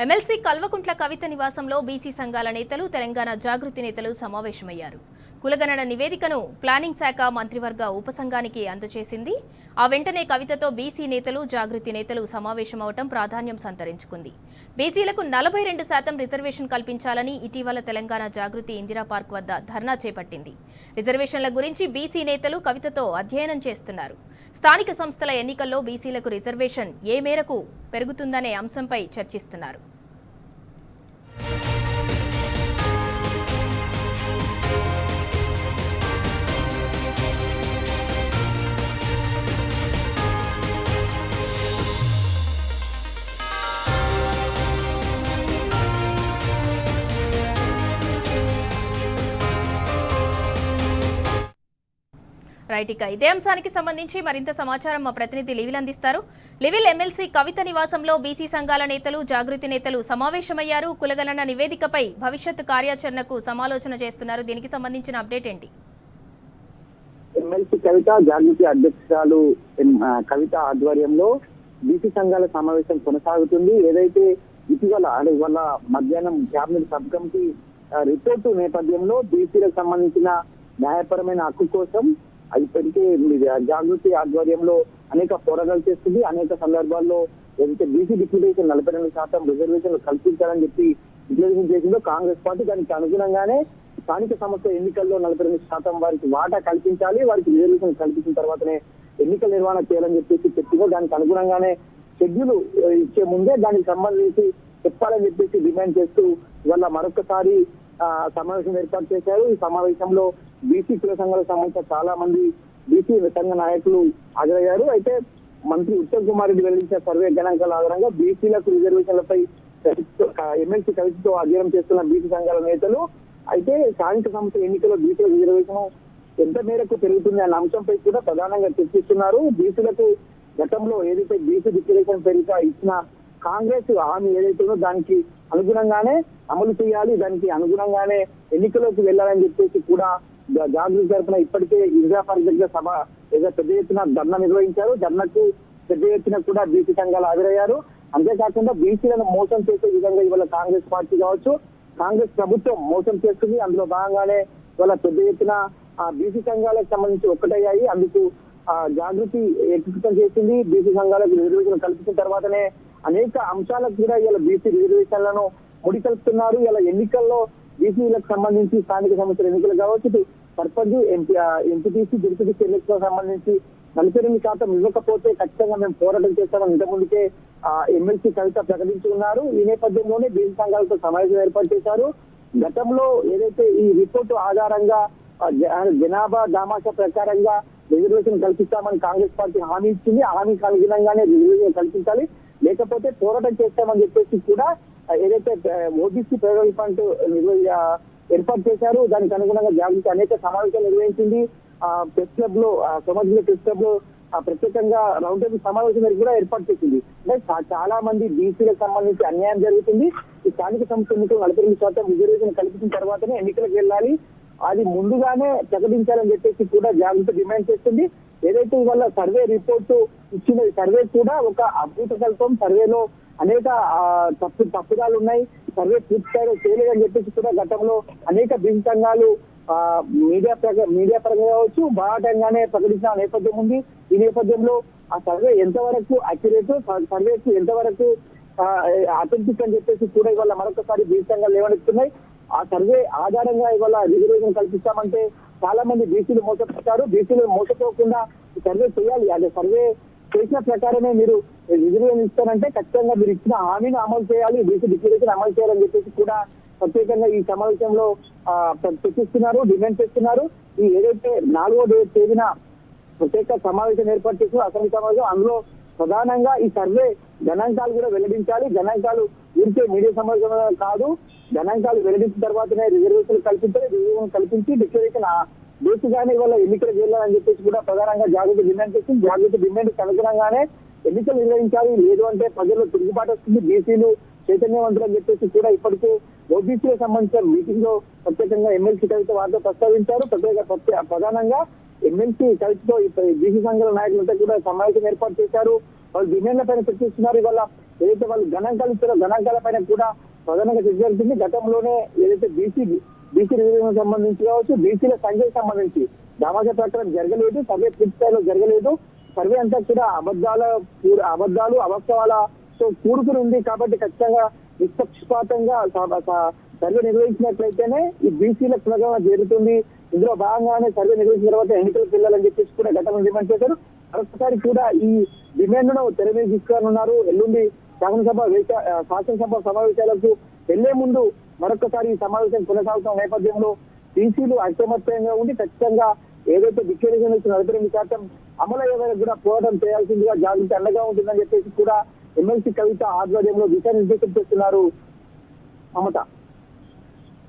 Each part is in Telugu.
ఎమ్మెల్సీ కల్వకుంట్ల కవిత నివాసంలో బీసీ సంఘాల నేతలు, తెలంగాణ జాగృతి నేతలు సమావేశమయ్యారు. కులగణన నివేదికను ప్లానింగ్ శాఖ మంత్రివర్గ ఉపసంఘానికి అందజేసింది. ఆ వెంటనే కవితతో బీసీ నేతలు, జాగృతి నేతలు సమావేశమవటం ప్రాధాన్యం సంతరించుకుంది. బీసీలకు 42% రిజర్వేషన్ కల్పించాలని ఇటీవల తెలంగాణ జాగృతి ఇందిరా పార్క్ వద్ద ధర్నా చేపట్టింది. రిజర్వేషన్ల గురించి బీసీ నేతలు కవితతో అధ్యయనం చేస్తున్నారు. స్థానిక సంస్థల ఎన్నికల్లో బీసీలకు రిజర్వేషన్ ఏ మేరకు పెరుగుతుందనే అంశంపై చర్చిస్తున్నారు. రైట్, ఇక ఇదే అంశానికి సంబంధించి మరింత సమాచారం మా ప్రతినిధి లివిల్ అందిస్తారు. లివిల్, ఎమ్మెల్సీ కవిత నివాసంలో బీసీ సంఘాల నేతలు, జాగృతి నేతలు సమావేశమయ్యారు. కులగణన నివేదికపై భవిష్యత్తు కార్యాచరణకు సమాలోచన చేస్తున్నారు. దీనికి సంబంధించిన అప్డేట్ ఏంటి? ఎమ్మెల్సీ కవిత, జాగృతి అధ్యక్షురాలు కవిత ఆధ్వర్యంలో బీసీ సంఘాల సమావేశం కొనసాగుతుంది. ఏదైతే ఇటీవల ఇవాళ మధ్యాహ్నం కేబినెట్ సబ్ కమిటీ రిపోర్టు నేపథ్యంలో బీసీలకు సంబంధించిన న్యాయపరమైన హక్కు కోసం ఇప్పటికే జాగృతి ఆధ్వర్యంలో అనేక పోరాటాలు చేస్తుంది. అనేక సందర్భాల్లో ఏదైతే బీసీ డిప్యూటేషన్ 42% రిజర్వేషన్లు కల్పించాలని చెప్పి డిక్లరేషన్ చేసిందో కాంగ్రెస్ పార్టీ, దానికి అనుగుణంగానే స్థానిక సంస్థ ఎన్నికల్లో 42% వారికి వాటా కల్పించాలి, వారికి రిజర్వేషన్ కల్పించిన తర్వాతనే ఎన్నికల నిర్వహణ చేయాలని చెప్పేసి చెప్పిందో దానికి అనుగుణంగానే షెడ్యూల్ ఇచ్చే ముందే దానికి సంబంధించి చెప్పాలని చెప్పేసి డిమాండ్ చేస్తూ ఇవాళ మరొకసారి సమావేశం ఏర్పాటు చేశారు. ఈ సమావేశంలో బీసీ కుల సంఘాలకు సంబంధించిన చాలా మంది బీసీ సంఘ నాయకులు హాజరయ్యారు. అయితే మంత్రి ఉత్తమ్ కుమార్ రెడ్డి వెల్లడించిన సర్వే గణాంకాల ఆధారంగా బీసీలకు రిజర్వేషన్లపై ఎమ్మెల్సీ కవితతో అధ్యయనం చేస్తున్న బీసీ సంఘాల నేతలు అయితే స్థానిక సంస్థ ఎన్నికల్లో బీసీల రిజర్వేషన్ ఎంత మేరకు పెరుగుతుంది అన్న అంశంపై కూడా ప్రధానంగా చర్చిస్తున్నారు. బీసీలకు గతంలో ఏదైతే బీసీ డిక్లరేషన్ పేరిట ఇచ్చిన కాంగ్రెస్ హామీ ఏదైతుందో దానికి అనుగుణంగానే అమలు చేయాలి, దానికి అనుగుణంగానే ఎన్నికల్లోకి వెళ్లాలని చెప్పేసి కూడా జాగృతి తరఫున ఇప్పటికే ఇందిరా పార్క్ దగ్గర సభ పెద్ద ఎత్తున ధర్నా నిర్వహించారు. ధర్నాకు పెద్ద ఎత్తున కూడా బీసీ సంఘాలు హాజరయ్యారు. అంతేకాకుండా బీసీలను మోసం చేసే విధంగా ఇవాళ కాంగ్రెస్ పార్టీ కావచ్చు, కాంగ్రెస్ ప్రభుత్వం మోసం చేస్తుంది. అందులో భాగంగానే ఇవాళ పెద్ద ఎత్తున బీసీ సంఘాలకు సంబంధించి ఒక్కటయ్యాయి. అందుకు జాగృతి ఏకీకృతం చేసింది. బీసీ సంఘాలకు రిజర్వేషన్ కల్పించిన తర్వాతనే అనేక అంశాలకు కూడా ఇలా బీసీ రిజర్వేషన్లను ముడికలుపుతున్నారు. ఇలా ఎన్నికల్లో బీసీలకు సంబంధించి స్థానిక సంస్థల ఎన్నికలు కావచ్చు, సర్పంచ్, ఎంపీటీసీ, డిప్యూటీసీ ఎన్నికలకు సంబంధించి 42% ఇవ్వకపోతే ఖచ్చితంగా మేము పోరాటం చేస్తామని ఇంతకుముందుకే ఎమ్మెల్సీ కవిత ప్రకటించి ఉన్నారు. ఈ నేపథ్యంలోనే బీసీ సంఘాలతో సమావేశం ఏర్పాటు చేశారు. గతంలో ఏదైతే ఈ రిపోర్టు ఆధారంగా జనాభా దామాషా ప్రకారంగా రిజర్వేషన్ కల్పిస్తామని కాంగ్రెస్ పార్టీ హామీ ఇచ్చింది. హామీకి అనుగుణంగానే రిజర్వేషన్ కల్పించాలి, లేకపోతే పోరాటం చేస్తామని చెప్పేసి కూడా ఏదైతే ఓబీసీ ఫెడరల్ ఫండ్ ఏర్పాటు చేశారు. దానికి అనుగుణంగా జాగృతి అనేక సమావేశాలు నిర్వహించింది. ప్రెస్ క్లబ్ లో సమాజంలో ప్రెస్ క్లబ్ లో ప్రత్యేకంగా రౌండ్ టేబుల్ సమావేశం కూడా ఏర్పాటు చేసింది. అంటే చాలా మంది బీసీలకు సంబంధించి అన్యాయం జరుగుతుంది. ఈ స్థానిక సంస్థ ఎన్నికలు 42% రిజర్వేషన్ కల్పించిన తర్వాతనే ఎన్నికలకు వెళ్ళాలి, అది ముందుగానే ప్రకటించాలని చెప్పేసి కూడా జాగృతి డిమాండ్ చేస్తుంది. ఏదైతే ఇవాళ సర్వే రిపోర్టు ఇచ్చిన సర్వే కూడా ఒక అద్భుత కల్పం. సర్వేలో అనేక తప్పుదాలు ఉన్నాయి. సర్వే పూర్తి స్థాయిలో చేయలేదని చెప్పేసి కూడా గతంలో అనేక బీసీ సంఘాలు మీడియా పరంగా కావచ్చు, బాహాటంగానే ప్రకటించిన నేపథ్యం ఉంది. ఈ నేపథ్యంలో ఆ సర్వే ఎంతవరకు అక్యురేట్, సర్వేకు ఎంతవరకు అథెంటిక్ అని చెప్పేసి కూడా ఇవాళ మరొకసారి బీసీ సంఘాలు లేవనెత్తున్నాయి. ఆ సర్వే ఆధారంగా ఇవాళ రిజర్వేషన్ కల్పిస్తామంటే చాలా మంది బీసీలు మోసపోతారు. బీసీలు మోసపోకుండా సర్వే చేయాలి. అదే సర్వే చేసిన ప్రకారమే మీరు రిజర్వేషన్ ఇస్తారంటే ఖచ్చితంగా మీరు ఇచ్చిన హామీని అమలు చేయాలి, బీసీ డిక్లరేషన్ అమలు చేయాలని చెప్పేసి కూడా ప్రత్యేకంగా ఈ సమావేశంలో చర్చిస్తున్నారు, డిమాండ్ చేస్తున్నారు. ఈ ఏదైతే 4వ తేదీన ప్రత్యేక సమావేశం ఏర్పాటు చేసిన అసెంబ్లీ సమావేశం, అందులో ప్రధానంగా ఈ సర్వే గణాంకాలు కూడా వెల్లడించాలి. గణాంకాలు ఊరికే మీడియా సమావేశం కాదు, గణాంకాలు వెల్లడించిన తర్వాతనే రిజర్వేషన్ కల్పించాలి. రిజర్వేషన్ కల్పించి డిక్లరేషన్ బేసిగానే ఇవాళ ఎన్నికలకు వెళ్ళాలని చెప్పేసి కూడా ప్రధానంగా జాగృతి డిమాండ్ చేసింది. జాగృతి డిమాండ్కి అనుగుణంగానే ఎన్నికలు నిర్వహించాలి, లేదు అంటే ప్రజల్లో తిరుగుబాటు వస్తుంది, బీసీలు చైతన్యవంతులు అని చెప్పేసి కూడా ఇప్పటికే ఓబీసీలకు సంబంధించిన మీటింగ్ లో ప్రత్యేకంగా ఎమ్మెల్సీ కవిత వారితో ప్రస్తావించారు. ప్రధానంగా ఎమ్మెల్సీ కవితతో బీసీ సంఘాల నాయకులంతా కూడా సమావేశం ఏర్పాటు చేశారు. వాళ్ళు డిమాండ్ల పైన చర్చిస్తున్నారు. ఇవాళ ఏదైతే వాళ్ళు గణాంకాలు ఇచ్చారో గణాంకాల పైన కూడా ప్రధానంగా చర్చ జరుగుతుంది. గతంలోనే ఏదైతే బీసీ రిజర్వేషన్ సంబంధించి కావచ్చు, బీసీల సంఖ్యకు సంబంధించి దామాషా ప్రకారం జరగలేదు, సర్వే పూర్తి స్థాయిలో జరగలేదు. సర్వే అంతా కూడా అబద్ధాలు అవాస్తవాలతో కూడుకుని ఉంది. కాబట్టి ఖచ్చితంగా నిష్పక్షపాతంగా సర్వే నిర్వహించినట్లయితేనే ఈ బీసీల పునగమనం జరుగుతుంది. ఇందులో భాగంగానే సర్వే నిర్వహించిన తర్వాత ఎన్నికలకు వెళ్ళాలని చెప్పేసి కూడా గతంలో డిమాండ్ చేశారు. మరొకసారి కూడా ఈ డిమాండ్ ను తెర మీద తీసుకురానున్నారు. ఎల్లుండి శాసనసభ సమావేశాలకు వెళ్లే ముందు మరొకసారి ఈ సమావేశం కొనసాగుతున్న నేపథ్యంలో బీసీలు ఐకమత్యంగా ఉండి ఖచ్చితంగా ఏదైతే డిక్లరేషన్ ఇచ్చిన 48% అమలయ్యే వరకు కూడా పోరాటం చేయాల్సిందిగా జాగ్రత్త అండగా ఉంటుందని చెప్పేసి కూడా ఎమ్మెల్సీ కవిత ఆధ్వర్యంలో దిశానిర్దేశం చేస్తున్నారు. మమత.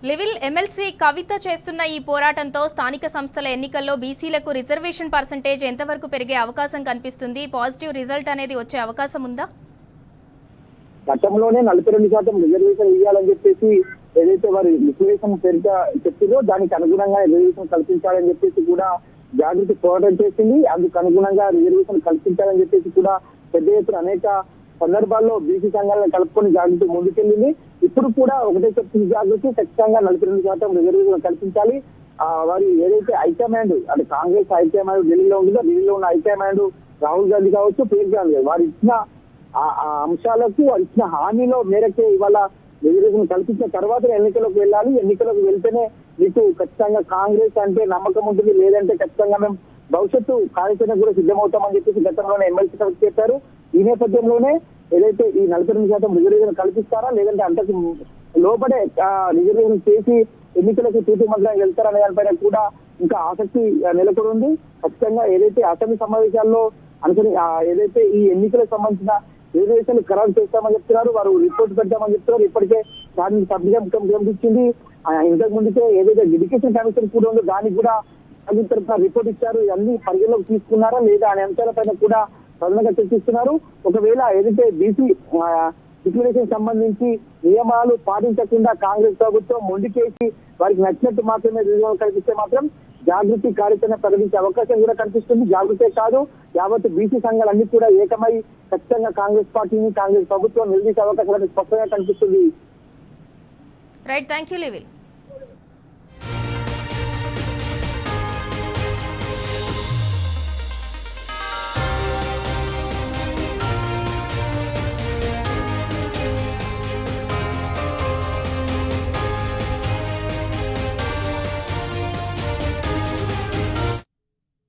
లివిల్ ఎమ్మెల్సీ కవిత చేస్తున్న ఈ పోరాటంతో స్థానిక సంస్థల ఎన్నికల్లో బీసీలకు రిజర్వేషన్ పర్సెంటేజ్ ఎంతవరకు పెరిగే అవకాశం కనిపిస్తుంది? పాజిటివ్ రిజల్ట్ అనేది వచ్చే అవకాశం ఉందా? గతంలోనే 42% రిజర్వేషన్ ఇవ్వాలని చెప్పేసి ఏదైతే వారి రిజర్వేషన్ పేరుగా చెప్పిందో దానికి అనుగుణంగా రిజర్వేషన్ కల్పించాలని చెప్పేసి కూడా జాగృతి పోరాటం చేసింది. అందుకు అనుగుణంగా రిజర్వేషన్ కల్పించాలని చెప్పేసి కూడా పెద్ద ఎత్తున అనేక సందర్భాల్లో బీసీ సంఘాలను కలుపుకొని జాగృతి ముందుకెళ్ళింది. ఇప్పుడు కూడా ఒకటే చెప్తుంది జాగృతి, ఖచ్చితంగా 42% రిజర్వేషన్ కల్పించాలి. వారి ఏదైతే హైకమాండ్ అంటే కాంగ్రెస్ హైకమాండ్ ఢిల్లీలో ఉంటుందో, ఢిల్లీలో ఉన్న హైకమాండ్ రాహుల్ గాంధీ కావచ్చు, ప్రియాంక గాంధీ వారు ఇచ్చిన ఆ అంశాలకు వారు ఇచ్చిన హామీలో మేరకే ఇవాళ రిజర్వేషన్ కల్పించిన తర్వాత ఎన్నికలకు వెళ్ళాలి. ఎన్నికలకు వెళ్తేనే మీకు ఖచ్చితంగా కాంగ్రెస్ అంటే నమ్మకం ఉంటుంది, లేదంటే ఖచ్చితంగా మేము భవిష్యత్తు కార్యాచరణ కూడా సిద్ధమవుతామని చెప్పేసి గతంలోనే ఎమ్మెల్సీ చెప్పారు. ఈ నేపథ్యంలోనే ఏదైతే ఈ 42% రిజర్వేషన్ కల్పిస్తారా, లేదంటే అంతకు లోపడే రిజర్వేషన్ చేసి ఎన్నికలకు తూతు మంత్రానికి వెళ్తారనే దానిపైన కూడా ఇంకా ఆసక్తి నెలకొని ఉంది. ఖచ్చితంగా ఏదైతే అసెంబ్లీ సమావేశాల్లో అనుకుని ఏదైతే ఈ ఎన్నికలకు సంబంధించిన రిజర్వేషన్ ఖరారు చేస్తామని చెప్తున్నారు, వారు రిపోర్ట్ పెట్టామని చెప్తున్నారు. ఇప్పటికే దాన్ని పంపించింది. ఇంతకు ముందుకే ఏదైతే ఎడ్యుకేషన్ కమిషన్ కూడా ఉందో దానికి కూడా రిపోర్ట్ ఇచ్చారు. ఇవన్నీ పరిగణలోకి తీసుకున్నారా లేదా అనే అంశాలపైన కూడా ప్రధానంగా చర్చిస్తున్నారు. ఒకవేళ ఏదైతే బీసీ డిక్లరేషన్ సంబంధించి నియమాలు పాటించకుండా కాంగ్రెస్ ప్రభుత్వం మొండికేసి వారికి నచ్చినట్టు మాత్రమే రిజర్వేషన్ కల్పిస్తే మాత్రం జాగృతి కార్యాచరణ ప్రకటించే అవకాశం కూడా కనిపిస్తుంది. జాగృతే కాదు, యావత్ బీసీ సంఘాలన్నీ కూడా ఏకమై ఖచ్చితంగా కాంగ్రెస్ పార్టీని, కాంగ్రెస్ ప్రభుత్వం నిలదీసే అవకాశం స్పష్టంగా కనిపిస్తుంది. Right, thank you లివిల్.